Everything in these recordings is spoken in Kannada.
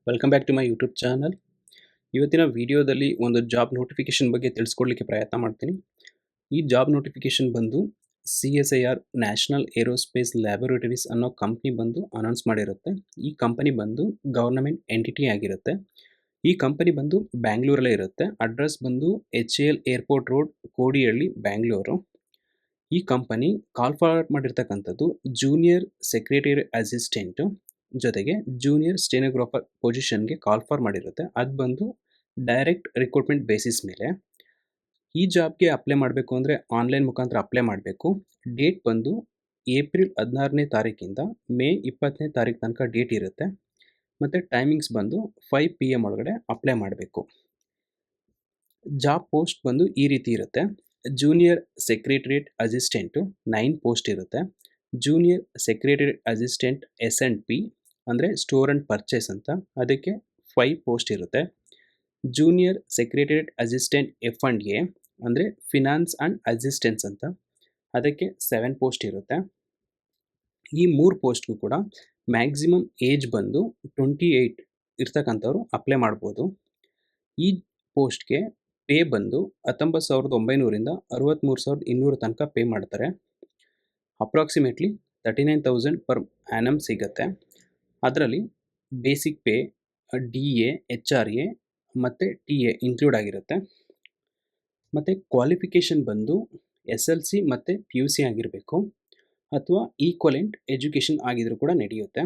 Welcome back to my YouTube channel. ಇವತ್ತಿನ ವಿಡಿಯೋದಲ್ಲಿ ಒಂದು ಜಾಬ್ ನೋಟಿಫಿಕೇಶನ್ ಬಗ್ಗೆ ತಿಳಿಸ್ಕೊಡ್ಲಿಕ್ಕೆ ಪ್ರಯತ್ನ ಮಾಡ್ತೀನಿ. ಈ ಜಾಬ್ ನೋಟಿಫಿಕೇಶನ್ ಬಂದು CSIR ನ್ಯಾಷನಲ್ ಏರೋಸ್ಪೇಸ್ ಲ್ಯಾಬೊರೇಟರೀಸ್ ಅನ್ನೋ ಕಂಪ್ನಿ ಬಂದು ಅನೌನ್ಸ್ ಮಾಡಿರುತ್ತೆ. ಈ ಕಂಪನಿ ಬಂದು ಗವರ್ನಮೆಂಟ್ ಎಂಟಿಟಿ ಆಗಿರುತ್ತೆ. ಈ ಕಂಪನಿ ಬಂದು ಬ್ಯಾಂಗ್ಳೂರಲ್ಲೇ ಇರುತ್ತೆ. ಅಡ್ರೆಸ್ ಬಂದು HAL airport road, Kodihalli, Bangalore. ಈ ಕಂಪನಿ ಕಾಲ್ ಫಾರ್ವರ್ಡ್ ಮಾಡಿರ್ತಕ್ಕಂಥದ್ದು ಜೂನಿಯರ್ ಸೆಕ್ರೆಟರಿ ಅಸಿಸ್ಟೆಂಟು ಜೊತೆಗೆ ಜೂನಿಯರ್ ಸ್ಟೆನೋಗ್ರಾಫರ್ ಪೊಸಿಷನ್ಗೆ ಕಾಲ್ ಫಾರ್ ಮಾಡಿರುತ್ತೆ. ಅದು ಬಂದು ಡೈರೆಕ್ಟ್ ರಿಕ್ರೂಟ್ಮೆಂಟ್ ಬೇಸಿಸ್ ಮೇಲೆ. ಈ ಜಾಬ್ಗೆ ಅಪ್ಲೈ ಮಾಡಬೇಕು ಅಂದರೆ ಆನ್ಲೈನ್ ಮುಖಾಂತರ ಅಪ್ಲೈ ಮಾಡಬೇಕು. ಡೇಟ್ ಬಂದು ಏಪ್ರಿಲ್ 16ನೇ ತಾರೀಕಿಂದ ಮೇ 20ನೇ ತಾರೀಕು ತನಕ ಡೇಟ್ ಇರುತ್ತೆ. ಮತ್ತು ಟೈಮಿಂಗ್ಸ್ ಬಂದು 5 PM ಒಳಗಡೆ ಅಪ್ಲೈ ಮಾಡಬೇಕು. ಜಾಬ್ ಪೋಸ್ಟ್ ಬಂದು ಈ ರೀತಿ ಇರುತ್ತೆ. ಜೂನಿಯರ್ ಸೆಕ್ರೆಟರಿಯೇಟ್ ಅಸಿಸ್ಟೆಂಟು 9 ಪೋಸ್ಟ್ ಇರುತ್ತೆ. ಜೂನಿಯರ್ ಸೆಕ್ರೆಟರಿಯೇಟ್ ಅಸಿಸ್ಟೆಂಟ್ S&P ಅಂದರೆ ಸ್ಟೋರ್ ಆ್ಯಂಡ್ ಪರ್ಚೇಸ್ ಅಂತ, ಅದಕ್ಕೆ 5 ಪೋಸ್ಟ್ ಇರುತ್ತೆ. ಜೂನಿಯರ್ ಸೆಕ್ರೆಟರಿಯೇಟ್ ಅಸಿಸ್ಟೆಂಟ್ F&A ಅಂದರೆ ಫಿನಾನ್ಸ್ ಆ್ಯಂಡ್ ಅಸಿಸ್ಟೆನ್ಸ್ ಅಂತ, ಅದಕ್ಕೆ 7 ಪೋಸ್ಟ್ ಇರುತ್ತೆ. ಈ 3 ಪೋಸ್ಟ್ಗೂ ಕೂಡ ಮ್ಯಾಕ್ಸಿಮಮ್ ಏಜ್ ಬಂದು 28 ಇರ್ತಕ್ಕಂಥವ್ರು ಅಪ್ಲೈ ಮಾಡ್ಬೋದು. ಈ ಪೋಸ್ಟ್ಗೆ ಪೇ ಬಂದು 19,900ರಿಂದ 63,200 ತನಕ ಪೇ ಮಾಡ್ತಾರೆ. ಅಪ್ರಾಕ್ಸಿಮೇಟ್ಲಿ 39,000 ಪರ್ ಆ್ಯನಮ್ ಸಿಗುತ್ತೆ. ಅದರಲ್ಲಿ ಬೇಸಿಕ್ ಪೇ, DA, HRA ಮತ್ತು TA ಇನ್ಕ್ಲೂಡ್ ಆಗಿರುತ್ತೆ. ಮತ್ತು ಕ್ವಾಲಿಫಿಕೇಷನ್ ಬಂದು SLC ಮತ್ತು PUC ಆಗಿರಬೇಕು, ಅಥವಾ ಈಕ್ವಲೆಂಟ್ ಎಜುಕೇಷನ್ ಆಗಿದ್ರೂ ಕೂಡ ನಡೆಯುತ್ತೆ.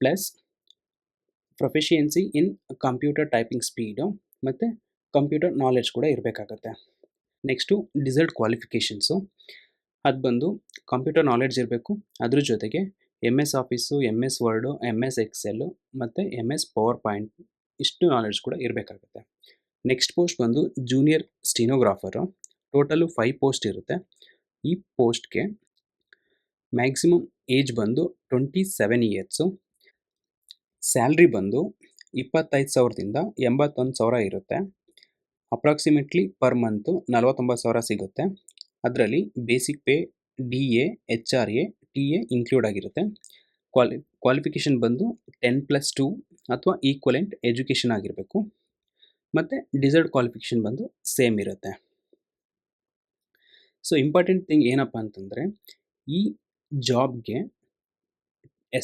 Plus proficiency in computer typing speed ಮತ್ತು ಕಂಪ್ಯೂಟರ್ ನಾಲೆಡ್ಜ್ ಕೂಡ ಇರಬೇಕಾಗತ್ತೆ. ನೆಕ್ಸ್ಟು ಡಿಸಲ್ಟ್ ಕ್ವಾಲಿಫಿಕೇಷನ್ಸು, ಅದು ಬಂದು ಕಂಪ್ಯೂಟರ್ ನಾಲೆಡ್ಜ್ ಇರಬೇಕು. ಅದ್ರ ಜೊತೆಗೆ MS office, MS word, MS XL ಮತ್ತು MS ಪವರ್ ಪಾಯಿಂಟ್, ಇಷ್ಟು ನಾಲೆಡ್ಜ್ ಕೂಡ ಇರಬೇಕಾಗುತ್ತೆ. ನೆಕ್ಸ್ಟ್ ಪೋಸ್ಟ್ ಬಂದು ಜೂನಿಯರ್ ಸ್ಟೆನೋಗ್ರಾಫರು. ಟೋಟಲು 5 ಪೋಸ್ಟ್ ಇರುತ್ತೆ. ಈ ಪೋಸ್ಟ್ಗೆ ಮ್ಯಾಕ್ಸಿಮಮ್ ಏಜ್ ಬಂದು 27 ಇಯರ್ಸು. ಸ್ಯಾಲ್ರಿ ಬಂದು 25,000ದಿಂದ 81,000 ಇರುತ್ತೆ. ಅಪ್ರಾಕ್ಸಿಮೇಟ್ಲಿ ಪರ್ ಮಂತು 49,000 ಸಿಗುತ್ತೆ. ಅದರಲ್ಲಿ basic pay, DA, HRA, TA include ಆಗಿರುತ್ತೆ. ಕ್ವಾಲಿಫಿಕೇಷನ್ ಬಂದು 10+2 ಅಥವಾ ಈಕ್ವಲೆಂಟ್ ಎಜುಕೇಷನ್ ಆಗಿರಬೇಕು. ಮತ್ತು ಡಿಸರ್ಟ್ ಕ್ವಾಲಿಫಿಕೇಷನ್ ಬಂದು ಸೇಮ್ ಇರುತ್ತೆ. ಸೊ ಇಂಪಾರ್ಟೆಂಟ್ ಥಿಂಗ್ ಏನಪ್ಪ ಅಂತಂದರೆ, ಈ ಜಾಬ್ಗೆ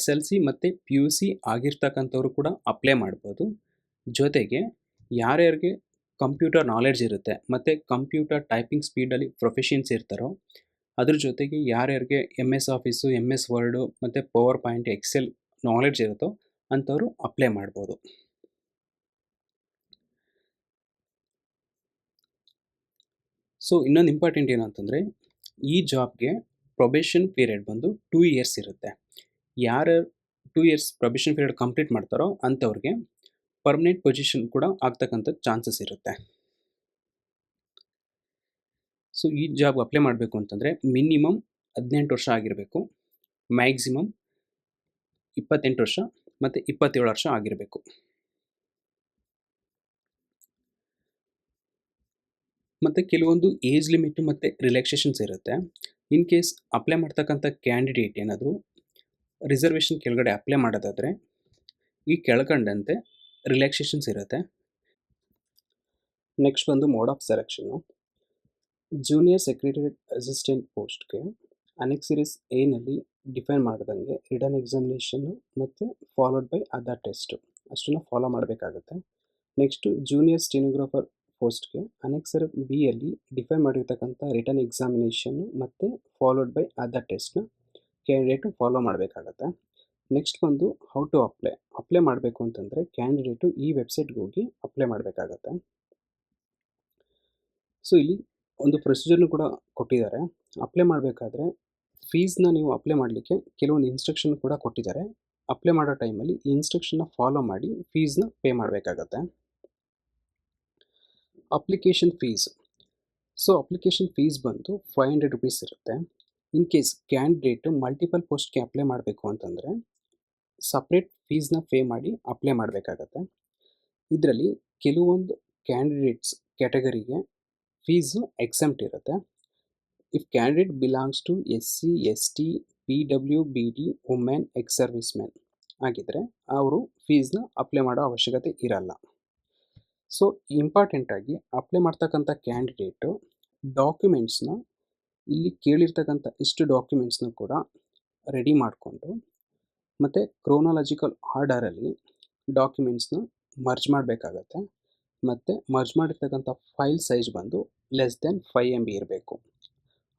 SLC ಮತ್ತು PUC ಆಗಿರ್ತಕ್ಕಂಥವ್ರು ಕೂಡ ಅಪ್ಲೈ ಮಾಡ್ಬೋದು. ಜೊತೆಗೆ ಯಾರ್ಯಾರಿಗೆ ಕಂಪ್ಯೂಟರ್ ನಾಲೆಡ್ಜ್ ಇರುತ್ತೆ ಮತ್ತು ಕಂಪ್ಯೂಟರ್ ಟೈಪಿಂಗ್ ಸ್ಪೀಡಲ್ಲಿ ಪ್ರೊಫಿಷಿಯನ್ಸಿ ಇರ್ತಾರೋ, ಅದ್ರ ಜೊತೆಗೆ ಯಾರ್ಯಾರಿಗೆ MS ಆಫೀಸು, MS ವರ್ಡು ಮತ್ತು ಪವರ್ ಪಾಯಿಂಟ್, ಎಕ್ಸೆಲ್ ನಾಲೆಡ್ಜ್ ಇರುತ್ತೋ ಅಂಥವ್ರು ಅಪ್ಲೈ ಮಾಡ್ಬೋದು. ಸೊ ಇನ್ನೊಂದು ಇಂಪಾರ್ಟೆಂಟ್ ಏನಂತಂದರೆ, ಈ ಜಾಬ್ಗೆ ಪ್ರೊಬೇಷನ್ ಪೀರಿಯಡ್ ಬಂದು 2 ಇಯರ್ಸ್ ಇರುತ್ತೆ. ಯಾರು 2 ಇಯರ್ಸ್ ಪ್ರೊಬೇಷನ್ ಪೀರಿಯಡ್ ಕಂಪ್ಲೀಟ್ ಮಾಡ್ತಾರೋ ಅಂಥವ್ರಿಗೆ ಪರ್ಮನೆಂಟ್ ಪೊಸಿಷನ್ ಕೂಡ ಆಗ್ತಕ್ಕಂಥ ಚಾನ್ಸಸ್ ಇರುತ್ತೆ. ಸೊ ಈ ಜಾಬ್ ಅಪ್ಲೈ ಮಾಡಬೇಕು ಅಂತಂದರೆ ಮಿನಿಮಮ್ 18 ವರ್ಷ ಆಗಿರಬೇಕು, ಮ್ಯಾಕ್ಸಿಮಮ್ 28 ವರ್ಷ ಮತ್ತು 27 ವರ್ಷ ಆಗಿರಬೇಕು. ಮತ್ತು ಕೆಲವೊಂದು ಏಜ್ ಲಿಮಿಟ್ ಮತ್ತು ರಿಲ್ಯಾಕ್ಸೇಷನ್ಸ್ ಇರುತ್ತೆ. ಇನ್ ಕೇಸ್ ಅಪ್ಲೈ ಮಾಡ್ತಕ್ಕಂಥ ಕ್ಯಾಂಡಿಡೇಟ್ ಏನಾದರೂ ರಿಸರ್ವೇಷನ್ ಕೆಳಗಡೆ ಅಪ್ಲೈ ಮಾಡೋದಾದರೆ ಈ ಕೆಳಕಂಡಂತೆ ರಿಲ್ಯಾಕ್ಸೇಷನ್ಸ್ ಇರುತ್ತೆ. ನೆಕ್ಸ್ಟ್ ಬಂದು mode of selection. Junior secretariat assistant ಪೋಸ್ಟ್ಗೆ ಅನೆಕ್ಸಿರಿಸ್ ಎನಲ್ಲಿ ಡಿಫೈನ್ ಮಾಡ್ದಂಗೆ ರಿಟರ್ನ್ ಎಕ್ಸಾಮಿನೇಷನ್ನು ಮತ್ತು ಫಾಲೋಡ್ ಬೈ ಅದರ್ ಟೆಸ್ಟು ಅಷ್ಟನ್ನು ಫಾಲೋ ಮಾಡಬೇಕಾಗುತ್ತೆ. ನೆಕ್ಸ್ಟು ಜೂನಿಯರ್ ಸ್ಟೆನೋಗ್ರಾಫರ್ ಪೋಸ್ಟ್ಗೆ ಅನೆಕ್ಸರ್ ಬಿಯಲ್ಲಿ ಡಿಫೈನ್ ಮಾಡಿರ್ತಕ್ಕಂಥ ರಿಟರ್ನ್ ಎಕ್ಸಾಮಿನೇಷನ್ನು ಮತ್ತು ಫಾಲೋಡ್ ಬೈ ಅದರ್ ಟೆಸ್ಟ್ನ ಕ್ಯಾಂಡಿಡೇಟು ಫಾಲೋ ಮಾಡಬೇಕಾಗತ್ತೆ. ನೆಕ್ಸ್ಟ್ ಬಂದು ಹೌ ಟು ಅಪ್ಲೈ ಮಾಡಬೇಕು ಅಂತಂದರೆ ಕ್ಯಾಂಡಿಡೇಟು ಈ ವೆಬ್ಸೈಟ್ಗೆ ಹೋಗಿ ಅಪ್ಲೈ ಮಾಡಬೇಕಾಗತ್ತೆ. ಸೊ ಇಲ್ಲಿ ಒಂದು ಪ್ರೊಸೀಜರ್ನು ಕೂಡ ಕೊಟ್ಟಿದ್ದಾರೆ. ಅಪ್ಲೈ ಮಾಡಬೇಕಾದ್ರೆ ಫೀಸ್ನ ನೀವು ಅಪ್ಲೈ ಮಾಡಲಿಕ್ಕೆ ಕೆಲವೊಂದು ಇನ್ಸ್ಟ್ರಕ್ಷನ್ ಕೂಡ ಕೊಟ್ಟಿದ್ದಾರೆ. ಅಪ್ಲೈ ಮಾಡೋ ಟೈಮಲ್ಲಿ ಈ ಇನ್ಸ್ಟ್ರಕ್ಷನ್ನ ಫಾಲೋ ಮಾಡಿ ಫೀಸ್ನ ಪೇ ಮಾಡಬೇಕಾಗತ್ತೆ. Application fees. So application fees ಬಂದು 500 ರುಪೀಸ್ ಇರುತ್ತೆ. ಇನ್ ಕೇಸ್ ಕ್ಯಾಂಡಿಡೇಟು ಮಲ್ಟಿಪಲ್ ಪೋಸ್ಟ್ಗೆ ಅಪ್ಲೈ ಮಾಡಬೇಕು ಅಂತಂದರೆ ಸಪ್ರೇಟ್ ಫೀಸ್ನ ಪೇ ಮಾಡಿ ಅಪ್ಲೈ ಮಾಡಬೇಕಾಗತ್ತೆ. ಇದರಲ್ಲಿ ಕೆಲವೊಂದು ಕ್ಯಾಂಡಿಡೇಟ್ಸ್ ಕ್ಯಾಟಗರಿಗೆ ಫೀಸು ಎಕ್ಸೆಂಪ್ಟ್ ಇರುತ್ತೆ. If candidate belongs to SC, ST, PWBD, women, ex servicemen ಆಗಿದ್ದರೆ ಅವರು ಫೀಸ್ನ ಅಪ್ಲೈ ಮಾಡೋ ಅವಶ್ಯಕತೆ ಇರಲ್ಲ. ಸೊ ಇಂಪಾರ್ಟೆಂಟಾಗಿ ಅಪ್ಲೈ ಮಾಡ್ತಕ್ಕಂಥ ಕ್ಯಾಂಡಿಡೇಟು ಡಾಕ್ಯುಮೆಂಟ್ಸ್ನ ಇಲ್ಲಿ ಕೇಳಿರ್ತಕ್ಕಂಥ ಇಷ್ಟು ಡಾಕ್ಯುಮೆಂಟ್ಸ್ನ ಕೂಡ ರೆಡಿ ಮಾಡಿಕೊಂಡು ಮತ್ತು ಕ್ರೋನಾಲಜಿಕಲ್ ಆರ್ಡರಲ್ಲಿ ಡಾಕ್ಯುಮೆಂಟ್ಸ್ನ ಮರ್ಜ್ ಮಾಡಬೇಕಾಗತ್ತೆ. ಮತ್ತು ಮರ್ಜ್ ಮಾಡಿರ್ತಕ್ಕಂಥ ಫೈಲ್ ಸೈಜ್ ಬಂದು ಲೆಸ್ ದೆನ್ 5 MB ಇರಬೇಕು.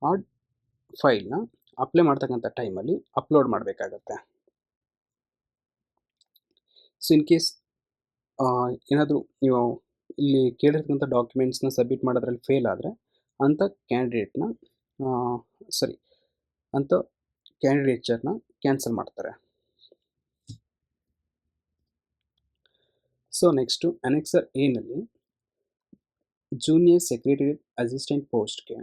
ಆ ಫೈಲ್ನ ಅಪ್ಲೈ ಮಾಡ್ತಕ್ಕಂಥ ಟೈಮಲ್ಲಿ ಅಪ್ಲೋಡ್ ಮಾಡಬೇಕಾಗತ್ತೆ. ಸೊ ಇನ್ ಕೇಸ್ ಏನಾದರೂ ನೀವು ಇಲ್ಲಿ ಕೇಳಿರ್ತಕ್ಕಂಥ ಡಾಕ್ಯುಮೆಂಟ್ಸ್ನ ಸಬ್ಮಿಟ್ ಮಾಡೋದ್ರಲ್ಲಿ ಫೇಲ್ ಆದರೆ ಅಂಥ ಕ್ಯಾಂಡಿಡೇಟ್ನ ಅಂಥ ಕ್ಯಾಂಡಿಡೇಚರ್ನ ಕ್ಯಾನ್ಸಲ್ ಮಾಡ್ತಾರೆ. ಸೊ ನೆಕ್ಸ್ಟು ಅನೆಕ್ಸರ್ ಎನಲ್ಲಿ ಜೂನಿಯರ್ ಸೆಕ್ರೆಟರಿಯೇಟ್ ಅಸಿಸ್ಟೆಂಟ್ ಪೋಸ್ಟ್ಗೆ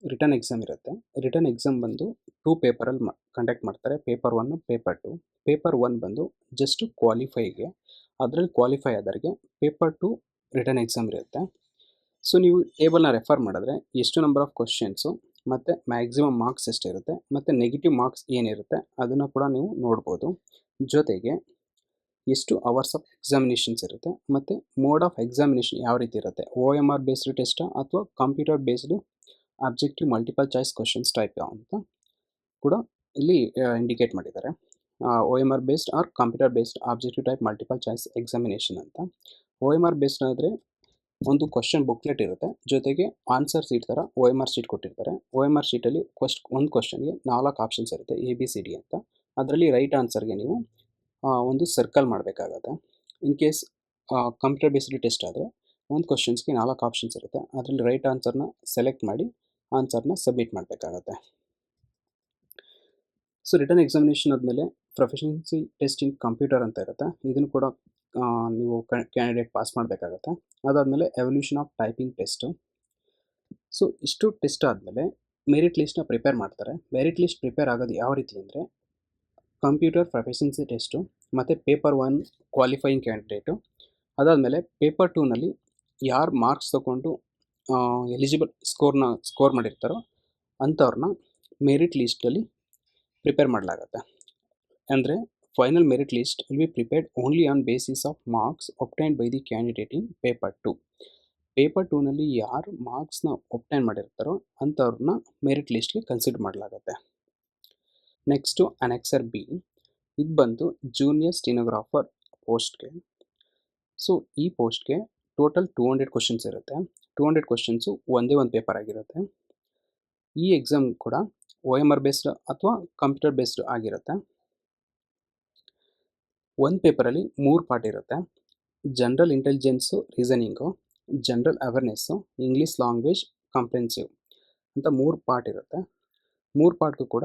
ರಿಟರ್ನ್ ಎಕ್ಸಾಮ್ ಇರುತ್ತೆ. ರಿಟರ್ನ್ ಎಕ್ಸಾಮ್ ಬಂದು 2 ಪೇಪರಲ್ಲಿ ಕಂಡಕ್ಟ್ ಮಾಡ್ತಾರೆ. Paper 1, paper 2. ಪೇಪರ್ 1 ಬಂದು ಜಸ್ಟ್ ಕ್ವಾಲಿಫೈಗೆ, ಅದರಲ್ಲಿ ಕ್ವಾಲಿಫೈ ಆದವರಿಗೆ ಪೇಪರ್ 2 ರಿಟರ್ನ್ ಎಕ್ಸಾಮ್ ಇರುತ್ತೆ. ಸೊ ನೀವು ಟೇಬಲ್ನ ರೆಫರ್ ಮಾಡಿದ್ರೆ ಎಷ್ಟು ನಂಬರ್ ಆಫ್ ಕ್ವಶನ್ಸು ಮತ್ತು ಮ್ಯಾಕ್ಸಿಮಮ್ ಮಾರ್ಕ್ಸ್ ಎಷ್ಟಿರುತ್ತೆ ಮತ್ತು ನೆಗೆಟಿವ್ ಮಾರ್ಕ್ಸ್ ಏನಿರುತ್ತೆ ಅದನ್ನು ಕೂಡ ನೀವು ನೋಡ್ಬೋದು. ಜೊತೆಗೆ ಎಷ್ಟು ಅವರ್ಸ್ ಆಫ್ ಎಕ್ಸಾಮಿನೇಷನ್ಸ್ ಇರುತ್ತೆ ಮತ್ತು ಮೋಡ್ ಆಫ್ ಎಕ್ಸಾಮಿನೇಷನ್ ಯಾವ ರೀತಿ ಇರುತ್ತೆ, OMR ಬೇಸ್ಡ್ ಟೆಸ್ಟಾ ಅಥವಾ computer based objective multiple choice questions type ಅಂತ ಕೂಡ ಇಲ್ಲಿ ಇಂಡಿಕೇಟ್ ಮಾಡಿದ್ದಾರೆ. OMR based or computer based objective type multiple choice examination ಅಂತ. OMR ಬೇಸ್ಡ್ ಆದರೆ ಒಂದು ಕ್ವಶನ್ ಬುಕ್ಲೆಟ್ ಇರುತ್ತೆ, ಜೊತೆಗೆ ಆನ್ಸರ್ ಶೀಟ್ ಥರ OMR ಶೀಟ್ ಕೊಟ್ಟಿರ್ತಾರೆ. OMR ಶೀಟಲ್ಲಿ ಒಂದು ಕ್ವಶನ್ಗೆ 4 ಆಪ್ಷನ್ಸ್ ಇರುತ್ತೆ, ABCD ಅಂತ. ಅದರಲ್ಲಿ ರೈಟ್ ಆನ್ಸರ್ಗೆ ನೀವು ಒಂದು ಸರ್ಕಲ್ ಮಾಡಬೇಕಾಗತ್ತೆ. In case computer based test ಆದರೆ ಒಂದು ಕ್ವಶನ್ಸ್ಗೆ 4 ಆಪ್ಷನ್ಸ್ ಇರುತ್ತೆ, ಅದರಲ್ಲಿ ರೈಟ್ ಆನ್ಸರ್ನ ಸೆಲೆಕ್ಟ್ ಮಾಡಿ ಆನ್ಸರ್ನ ಸಬ್ಮಿಟ್ ಮಾಡಬೇಕಾಗತ್ತೆ. ಸೊ ರಿಟರ್ನ್ ಎಕ್ಸಾಮಿನೇಷನ್ ಆದಮೇಲೆ ಪ್ರೊಫೆಷನ್ಸಿ ಟೆಸ್ಟ್ ಇನ್ ಕಂಪ್ಯೂಟರ್ ಅಂತ ಇರುತ್ತೆ, ಇದನ್ನು ಕೂಡ ನೀವು ಕ್ಯಾಂಡಿಡೇಟ್ ಪಾಸ್ ಮಾಡಬೇಕಾಗತ್ತೆ. ಅದಾದಮೇಲೆ evolution of typing test. So ಇಷ್ಟು ಟೆಸ್ಟ್ ಆದಮೇಲೆ ಮೆರಿಟ್ ಲಿಸ್ಟ್ನ ಪ್ರಿಪೇರ್ ಮಾಡ್ತಾರೆ. ಮೆರಿಟ್ ಲಿಸ್ಟ್ ಪ್ರಿಪೇರ್ ಆಗೋದು ಯಾವ ರೀತಿ ಅಂದರೆ ಕಂಪ್ಯೂಟರ್ ಪ್ರೊಫೆಷನ್ಸಿ ಟೆಸ್ಟು ಮತ್ತು ಪೇಪರ್ 1 ಕ್ವಾಲಿಫೈಯಿಂಗ್ ಕ್ಯಾಂಡಿಡೇಟು. ಅದಾದಮೇಲೆ ಪೇಪರ್ 2ನಲ್ಲಿ ಯಾರು ಮಾರ್ಕ್ಸ್ ತೊಗೊಂಡು ಎಲಿಜಿಬಲ್ ಸ್ಕೋರ್ ಮಾಡಿರ್ತಾರೋ ಅಂಥವ್ರನ್ನ ಮೆರಿಟ್ ಲಿಸ್ಟಲ್ಲಿ ಪ್ರಿಪೇರ್ ಮಾಡಲಾಗತ್ತೆ. ಅಂದರೆ final merit list will be prepared only on basis of marks obtained by the candidate in paper 2. Paper 2ನಲ್ಲಿ ಯಾರು ಮಾರ್ಕ್ಸ್ನ ಒಬ್ಟೈನ್ ಮಾಡಿರ್ತಾರೋ ಅಂಥವ್ರನ್ನ ಮೆರಿಟ್ ಲಿಸ್ಟ್ಗೆ ಕನ್ಸಿಡರ್ ಮಾಡಲಾಗತ್ತೆ. ನೆಕ್ಸ್ಟು ಅನೆಕ್ಸರ್ ಬಿ, ಇದು ಬಂದು ಜೂನಿಯರ್ ಸ್ಟೆನೋಗ್ರಾಫರ್ ಪೋಸ್ಟ್ಗೆ. ಸೊ ಈ ಪೋಸ್ಟ್ಗೆ ಟೋಟಲ್ 200 ಕ್ವಶನ್ಸ್ ಇರುತ್ತೆ. 200 ಕ್ವಶನ್ಸು ಒಂದೇ ಒಂದು ಪೇಪರ್ ಆಗಿರುತ್ತೆ. ಈ ಎಕ್ಸಾಮ್ ಕೂಡ OMR ಬೇಸ್ಡ್ ಅಥವಾ ಕಂಪ್ಯೂಟರ್ ಬೇಸ್ಡ್ ಆಗಿರುತ್ತೆ. ಒಂದು ಪೇಪರಲ್ಲಿ 3 ಪಾರ್ಟ್ ಇರುತ್ತೆ. General intelligence, reasoning, general awareness, English language comprehensive ಅಂತ 3 ಪಾರ್ಟ್ ಇರುತ್ತೆ. 3 ಪಾರ್ಟ್ಗೂ ಕೂಡ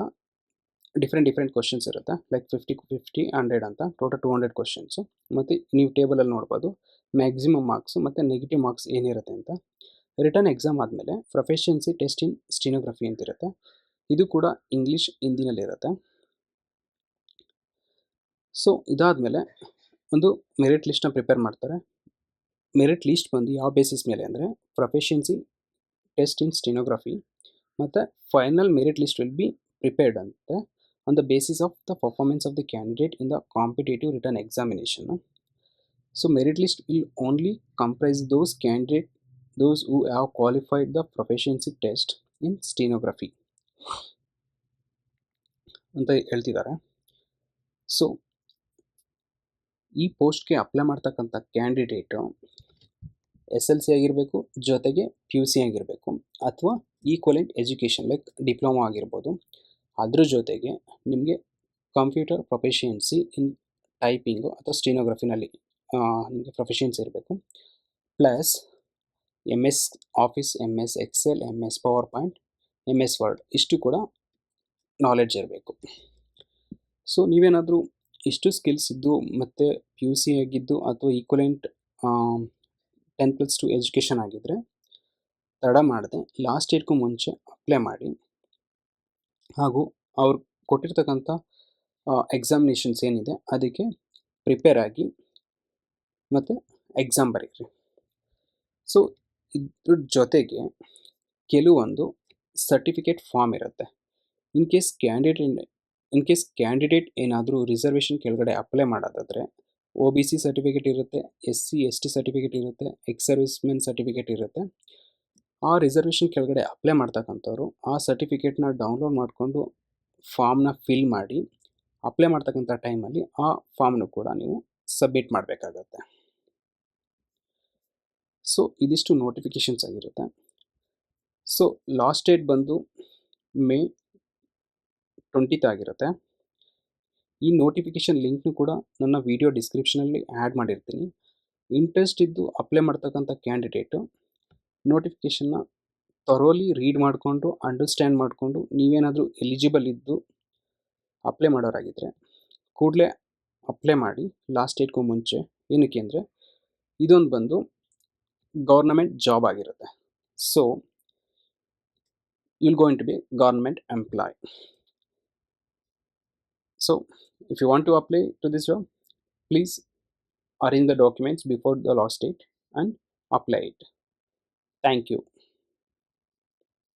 ಡಿಫ್ರೆಂಟ್ ಕ್ವಶನ್ಸ್ ಇರುತ್ತೆ, ಲೈಕ್ 50, 50, 100 ಅಂತ ಟೋಟಲ್ 200 ಕ್ವಶನ್ಸು. ಮತ್ತು ನೀವು ಟೇಬಲಲ್ಲಿ ನೋಡ್ಬೋದು ಮ್ಯಾಕ್ಸಿಮಮ್ ಮಾರ್ಕ್ಸು ಮತ್ತು ನೆಗೆಟಿವ್ ಮಾರ್ಕ್ಸ್ ಏನಿರುತ್ತೆ ಅಂತ. ರಿಟರ್ನ್ ಎಕ್ಸಾಮ್ ಆದಮೇಲೆ ಪ್ರೊಫೆಷನ್ಸಿ ಟೆಸ್ಟ್ ಇನ್ ಸ್ಟೆನೋಗ್ರಫಿ ಅಂತಿರುತ್ತೆ, ಇದು ಕೂಡ ಇಂಗ್ಲೀಷ್ ಹಿಂದಿನಲ್ಲಿರುತ್ತೆ. ಸೊ ಇದಾದಮೇಲೆ ಒಂದು ಮೆರಿಟ್ ಲಿಸ್ಟ್ನ ಪ್ರಿಪೇರ್ ಮಾಡ್ತಾರೆ. ಮೆರಿಟ್ ಲಿಸ್ಟ್ ಬಂದು ಯಾವ ಬೇಸಿಸ್ ಮೇಲೆ ಅಂದರೆ ಪ್ರೊಫೆಷನ್ಸಿ ಟೆಸ್ಟ್ ಇನ್ ಸ್ಟೆನೋಗ್ರಫಿ ಮತ್ತು final merit list will be prepared ಅಂತೆ on the basis of the performance of the candidate in the competitive written examination. So merit list will only comprise those who have qualified the proficiency test in stenography ಅಂತ ಹೇಳ್ತಿದ್ದಾರೆ. ಸೊ ಈ ಪೋಸ್ಟ್ಗೆ ಅಪ್ಲೈ ಮಾಡ್ತಕ್ಕಂಥ ಕ್ಯಾಂಡಿಡೇಟು SLC ಆಗಿರಬೇಕು, ಜೊತೆಗೆ PUC ಆಗಿರಬೇಕು, ಅಥವಾ ಈಕ್ವಲೆಂಟ್ ಎಜುಕೇಷನ್ ಲೈಕ್ ಡಿಪ್ಲೊಮಾ ಆಗಿರ್ಬೋದು. ಅದ್ರ ಜೊತೆಗೆ ನಿಮಗೆ ಕಂಪ್ಯೂಟರ್ ಪ್ರೊಫೆಷನ್ಸಿ ಇನ್ ಟೈಪಿಂಗು ಅಥವಾ ಸ್ಟೆನೋಗ್ರಫಿನಲ್ಲಿ ನಿಮಗೆ ಪ್ರೊಫೆಷನ್ಸಿ ಇರಬೇಕು. Plus MS office, MS Excel, MS PowerPoint, MS Word ಇಷ್ಟು ಕೂಡ ನಾಲೆಡ್ಜ್ ಇರಬೇಕು. ಸೊ ನೀವೇನಾದರೂ ಇಷ್ಟು ಸ್ಕಿಲ್ಸ್ ಇದ್ದು ಮತ್ತು PUC ಆಗಿದ್ದು ಅಥವಾ ಈಕ್ವಲೆಂಟ್ 10+2 ಎಜುಕೇಷನ್ ಆಗಿದ್ದರೆ ತಡ ಮಾಡದೆ ಲಾಸ್ಟ್ ಡೇಟ್ಗೂ ಮುಂಚೆ ಅಪ್ಲೈ ಮಾಡಿ, ಹಾಗೂ ಅವ್ರು ಕೊಟ್ಟಿರ್ತಕ್ಕಂಥ ಎಕ್ಸಾಮಿನೇಷನ್ಸ್ ಏನಿದೆ ಅದಕ್ಕೆ ಪ್ರಿಪೇರ್ ಆಗಿ ಮತ್ತು ಎಕ್ಸಾಮ್ ಬರೀರಿ. ಸೊ ಇದ್ರ ಜೊತೆಗೆ ಕೆಲವೊಂದು ಸರ್ಟಿಫಿಕೇಟ್ ಫಾರ್ಮ್ ಇರುತ್ತೆ. In case candidate in case candidate ಏನಾದರೂ ರಿಸರ್ವೇಷನ್ ಕೆಳಗಡೆ ಅಪ್ಲೈ ಮಾಡೋದಾದರೆ ಒ ಬಿ ಸಿ ಸರ್ಟಿಫಿಕೇಟ್ ಇರುತ್ತೆ, S C S T certificate ಇರುತ್ತೆ, ಎಕ್ಸ್ ಸರ್ವಿಸ್ಮೆನ್ ಸರ್ಟಿಫಿಕೇಟ್ ಇರುತ್ತೆ. ಆ ರಿಸರ್ವೇಷನ್ ಕೆಳಗಡೆ ಅಪ್ಲೈ ಮಾಡ್ತಕ್ಕಂಥವ್ರು ಆ ಸರ್ಟಿಫಿಕೇಟ್ನ ಡೌನ್ಲೋಡ್ ಮಾಡಿಕೊಂಡು ಫಾರ್ಮ್ನ ಫಿಲ್ ಮಾಡಿ ಅಪ್ಲೈ ಮಾಡ್ತಕ್ಕಂಥ ಟೈಮಲ್ಲಿ ಆ ಫಾರ್ಮ್ನು ಕೂಡ ನೀವು ಸಬ್ಮಿಟ್ ಮಾಡಬೇಕಾಗತ್ತೆ. ಸೊ ಇದಿಷ್ಟು ನೋಟಿಫಿಕೇಷನ್ಸ್ ಆಗಿರುತ್ತೆ. ಸೊ ಲಾಸ್ಟ್ ಡೇಟ್ ಬಂದು ಮೇ 20th ಆಗಿರುತ್ತೆ. ಈ ನೋಟಿಫಿಕೇಷನ್ ಲಿಂಕ್ನು ಕೂಡ ನನ್ನ ವಿಡಿಯೋ ಡಿಸ್ಕ್ರಿಪ್ಷನಲ್ಲಿ ಆ್ಯಡ್ ಮಾಡಿರ್ತೀನಿ. ಇಂಟ್ರೆಸ್ಟ್ ಇದ್ದು ಅಪ್ಲೈ ಮಾಡ್ತಕ್ಕಂಥ ಕ್ಯಾಂಡಿಡೇಟು ನೋಟಿಫಿಕೇಷನ್ನ ಥರೋಲಿ ರೀಡ್ ಮಾಡಿಕೊಂಡು ಅಂಡರ್ಸ್ಟ್ಯಾಂಡ್ ಮಾಡಿಕೊಂಡು ನೀವೇನಾದರೂ ಎಲಿಜಿಬಲ್ ಇದ್ದು ಅಪ್ಲೈ ಮಾಡೋರಾಗಿದ್ದರೆ ಕೂಡಲೇ ಅಪ್ಲೈ ಮಾಡಿ ಲಾಸ್ಟ್ ಡೇಟ್ಗೂ ಮುಂಚೆ. ಏನಕ್ಕೆ ಅಂದರೆ ಇದೊಂದು ಬಂದು ಗೌರ್ನಮೆಂಟ್ ಜಾಬ್ ಆಗಿರುತ್ತೆ. So you'll going to be government employee. So if you want to apply to this job, please arrange the documents before the last date and apply it. Thank you.